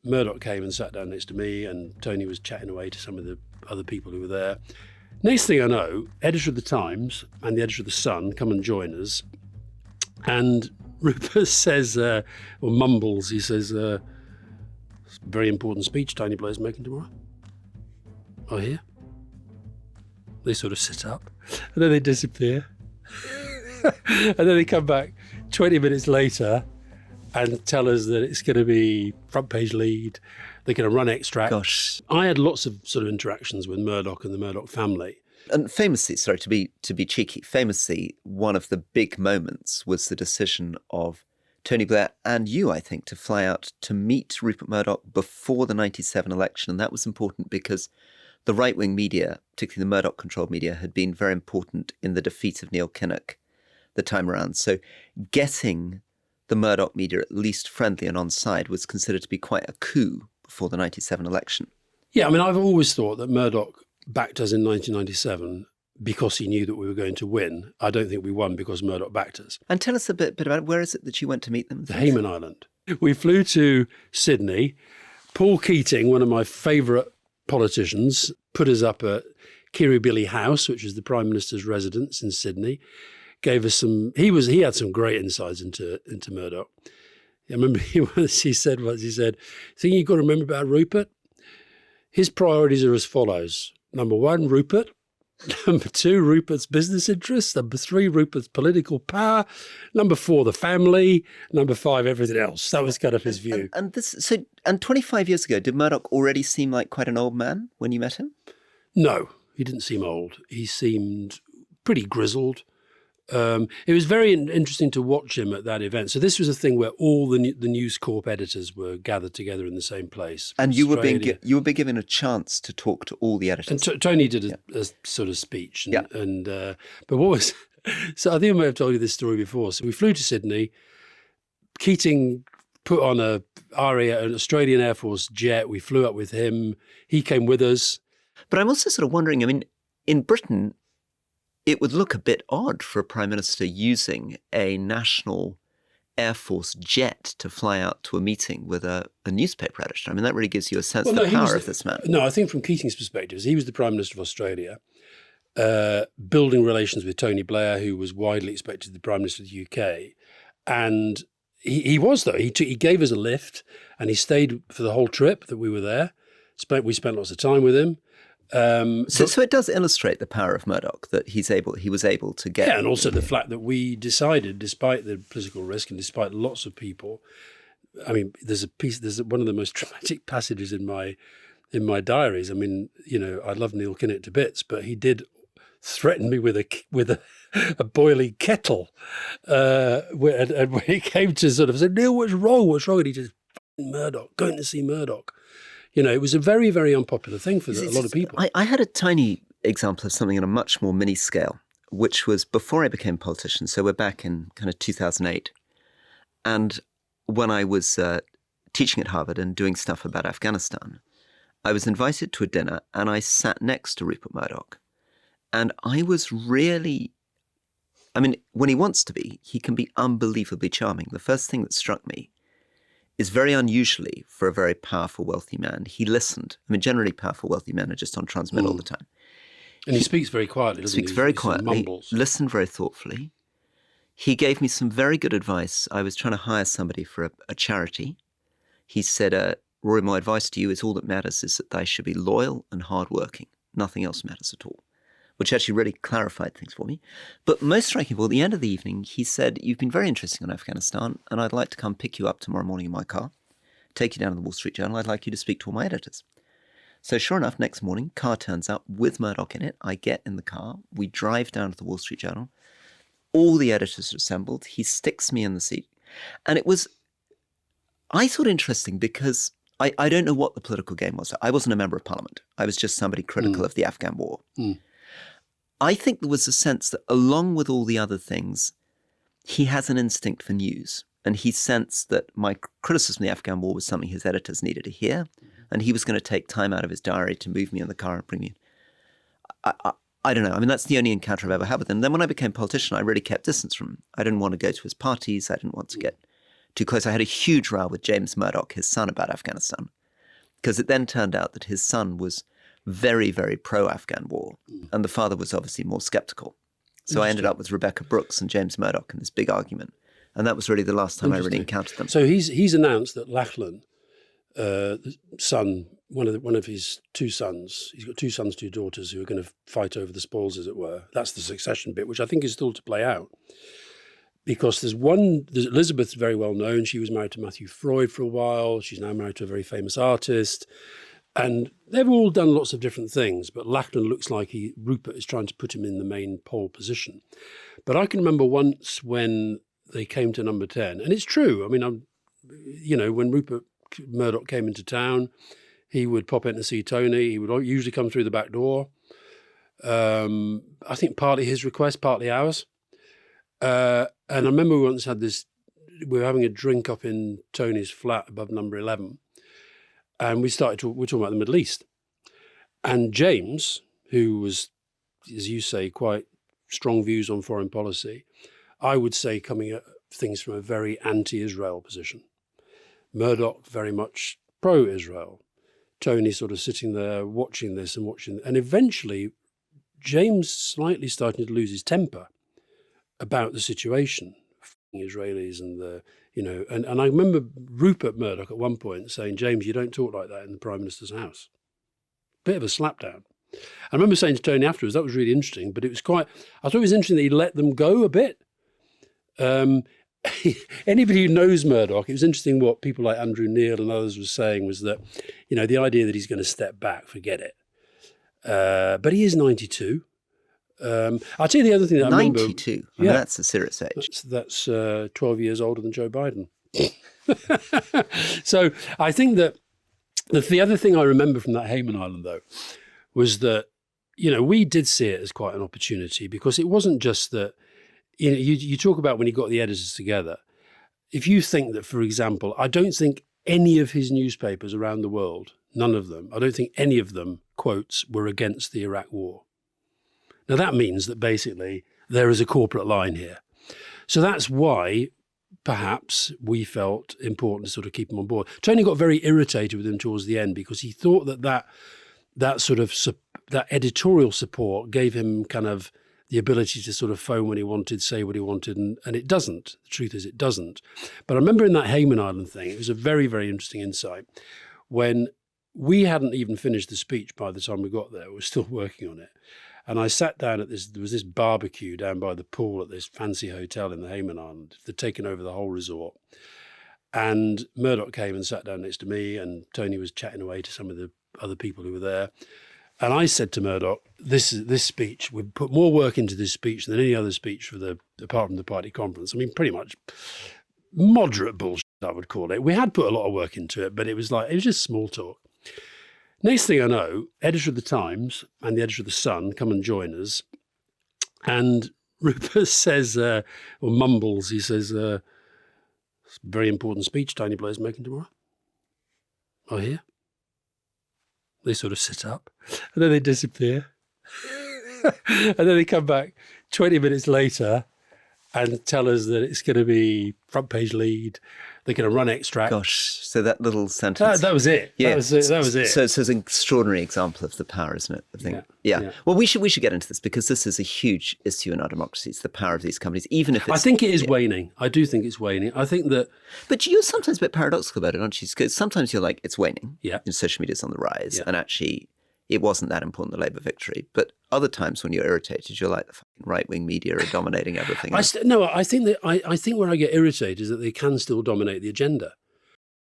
Murdoch came and sat down next to me, and Tony was chatting away to some of the other people who were there. Next thing I know, editor of the Times and the editor of the Sun come and join us, and Rupert says, or mumbles, he says, very important speech Tony Blair's making tomorrow. I hear. They sort of sit up, and then they disappear. And then they come back 20 minutes later and tell us that it's going to be front page lead. They're going to run extracts. Gosh. I had lots of sort of interactions with Murdoch and the Murdoch family. And famously, sorry to be cheeky, famously, one of the big moments was the decision of Tony Blair and you, I think, to fly out to meet Rupert Murdoch before the 97 election. And that was important because the right-wing media, particularly the Murdoch-controlled media, had been very important in the defeat of Neil Kinnock the time around. So getting the Murdoch media at least friendly and on side was considered to be quite a coup before the 97 election. Yeah, I mean, I've always thought that Murdoch backed us in 1997 because he knew that we were going to win. I don't think we won because Murdoch backed us. And tell us a bit about it. Where is it that you went to meet them? The Hayman Island. We flew to Sydney. Paul Keating, one of my favourite politicians, put us up at Kirribilli House, which is the Prime Minister's residence in Sydney. Gave us some. He had some great insights into Murdoch. I remember he said, "Thing you've got to remember about Rupert, his priorities are as follows: number one, Rupert; number two, Rupert's business interests; number three, Rupert's political power; number four, the family; number five, everything else." That was kind of his view. And 25 years ago, did Murdoch already seem like quite an old man when you met him? No, he didn't seem old. He seemed pretty grizzled. It was very interesting to watch him at that event. So this was a thing where all the News Corp editors were gathered together in the same place. And you were being given a chance to talk to all the editors. And Tony did a sort of speech. But what was... So I think I may have told you this story before. So we flew to Sydney. Keating put on an Australian Air Force jet. We flew up with him. He came with us. But I'm also sort of wondering, I mean, in Britain, it would look a bit odd for a Prime Minister using a national Air Force jet to fly out to a meeting with a newspaper editor. I mean, that really gives you a sense of the power of this man. No, I think from Keating's perspective, he was the Prime Minister of Australia, building relations with Tony Blair, who was widely expected to be the Prime Minister of the UK. And he was, though. He gave us a lift and he stayed for the whole trip that we were there. We spent lots of time with him. So it does illustrate the power of Murdoch that he was able to get. Yeah, and also the fact that we decided, despite the political risk and despite lots of people, I mean, there's one of the most dramatic passages in my diaries. I mean, you know, I love Neil Kinnock to bits, but he did threaten me with a boiling kettle, and when he came to sort of say, "Neil, what's wrong?" And he just, Murdoch, going to see Murdoch. You know, it was a very, very unpopular thing for a lot of people. I had a tiny example of something on a much more mini scale, which was before I became a politician. So we're back in kind of 2008. And when I was teaching at Harvard and doing stuff about Afghanistan, I was invited to a dinner and I sat next to Rupert Murdoch. And I was really, I mean, when he wants to be, he can be unbelievably charming. The first thing that struck me is very unusually for a very powerful, wealthy man. He listened. I mean, generally powerful, wealthy men are just on transmit all the time. And he speaks very quietly, doesn't he? Speaks very quietly, listened very thoughtfully. He gave me some very good advice. I was trying to hire somebody for a charity. He said, Rory, my advice to you is all that matters is that they should be loyal and hardworking. Nothing else matters at all, which actually really clarified things for me. But most striking of all, at the end of the evening, he said, "You've been very interesting on Afghanistan, and I'd like to come pick you up tomorrow morning in my car, take you down to the Wall Street Journal. I'd like you to speak to all my editors." So sure enough, next morning, car turns up with Murdoch in it. I get in the car. We drive down to the Wall Street Journal. All the editors are assembled. He sticks me in the seat. And it was, I thought, interesting because I don't know what the political game was. I wasn't a member of parliament. I was just somebody critical of the Afghan war. I think there was a sense that along with all the other things, he has an instinct for news. And he sensed that my criticism of the Afghan war was something his editors needed to hear. And he was going to take time out of his diary to move me in the car and bring me in. I don't know. I mean, that's the only encounter I've ever had with him. Then when I became politician, I really kept distance from him. I didn't want to go to his parties. I didn't want to get too close. I had a huge row with James Murdoch, his son, about Afghanistan, because it then turned out that his son was very, very pro-Afghan war, and the father was obviously more sceptical. So I ended up with Rebecca Brooks and James Murdoch in this big argument. And that was really the last time I really encountered them. So he's announced that Lachlan, the son, one of his two sons, he's got 2 sons, 2 daughters who are going to fight over the spoils, as it were. That's the succession bit, which I think is still to play out. Because Elizabeth's very well known. She was married to Matthew Freud for a while. She's now married to a very famous artist. And they've all done lots of different things, but Lachlan looks like Rupert is trying to put him in the main pole position. But I can remember once when they came to number 10, and it's true. I mean, when Rupert Murdoch came into town, he would pop in to see Tony. He would usually come through the back door. I think partly his request, partly ours. And I remember we once had we were having a drink up in Tony's flat above number 11. And we're talking about the Middle East. And James, who was, as you say, quite strong views on foreign policy, I would say coming at things from a very anti-Israel position. Murdoch very much pro-Israel. Tony sort of sitting there watching this and watching. And eventually, James slightly starting to lose his temper about the situation. Israelis and and I remember Rupert Murdoch at one point saying, James, you don't talk like that in the Prime Minister's house. Bit of a slapdown. I remember saying to Tony afterwards, that was really interesting, but I thought it was interesting that he let them go a bit. Anybody who knows Murdoch, it was interesting what people like Andrew Neil and others were saying was that, the idea that he's going to step back, forget it. But he is 92. I'll tell you the other thing that I remember. 92? I mean, that's a serious age. That's 12 years older than Joe Biden. So I think that the other thing I remember from that Hayman Island, though, was that, we did see it as quite an opportunity, because it wasn't just that, you talk about when he got the editors together. If you think that, for example, I don't think any of his newspapers around the world, none of them, I don't think any of them, quotes, were against the Iraq war. Now, that means that basically there is a corporate line here. So that's why perhaps we felt important to sort of keep him on board. Tony got very irritated with him towards the end because he thought that sort of that editorial support gave him kind of the ability to sort of phone when he wanted, say what he wanted, and it doesn't. The truth is it doesn't. But I remember in that Hayman Island thing, it was a very, very interesting insight when we hadn't even finished the speech by the time we got there. We were still working on it. And I sat down there was this barbecue down by the pool at this fancy hotel in the Hayman Island. They'd taken over the whole resort. And Murdoch came and sat down next to me, and Tony was chatting away to some of the other people who were there. And I said to Murdoch, this speech, we've put more work into this speech than any other speech apart from the party conference. I mean, pretty much moderate bullshit, I would call it. We had put a lot of work into it, but it was just small talk. Next thing I know, editor of the Times and the editor of the Sun come and join us. And Rupert says, or mumbles, he says, it's a very important speech Tony Blair's making tomorrow. I hear. They sort of sit up and then they disappear. And then they come back 20 minutes later and tell us that it's going to be front page lead. They're going to run extracts. Gosh, so that little sentence. That was it. Yeah. That was it. So it's an extraordinary example of the power, isn't it? I think. Yeah. Well, we should get into this because this is a huge issue in our democracy. It's the power of these companies, even if it's... I think it is waning. I do think it's waning. I think that... But you're sometimes a bit paradoxical about it, aren't you? Because sometimes you're like, it's waning. Yeah. And social media's on the rise. Yeah. And actually, it wasn't that important, the Labour victory. But other times when you're irritated, you're like, the fucking right-wing media are dominating everything. I think where I get irritated is that they can still dominate the agenda.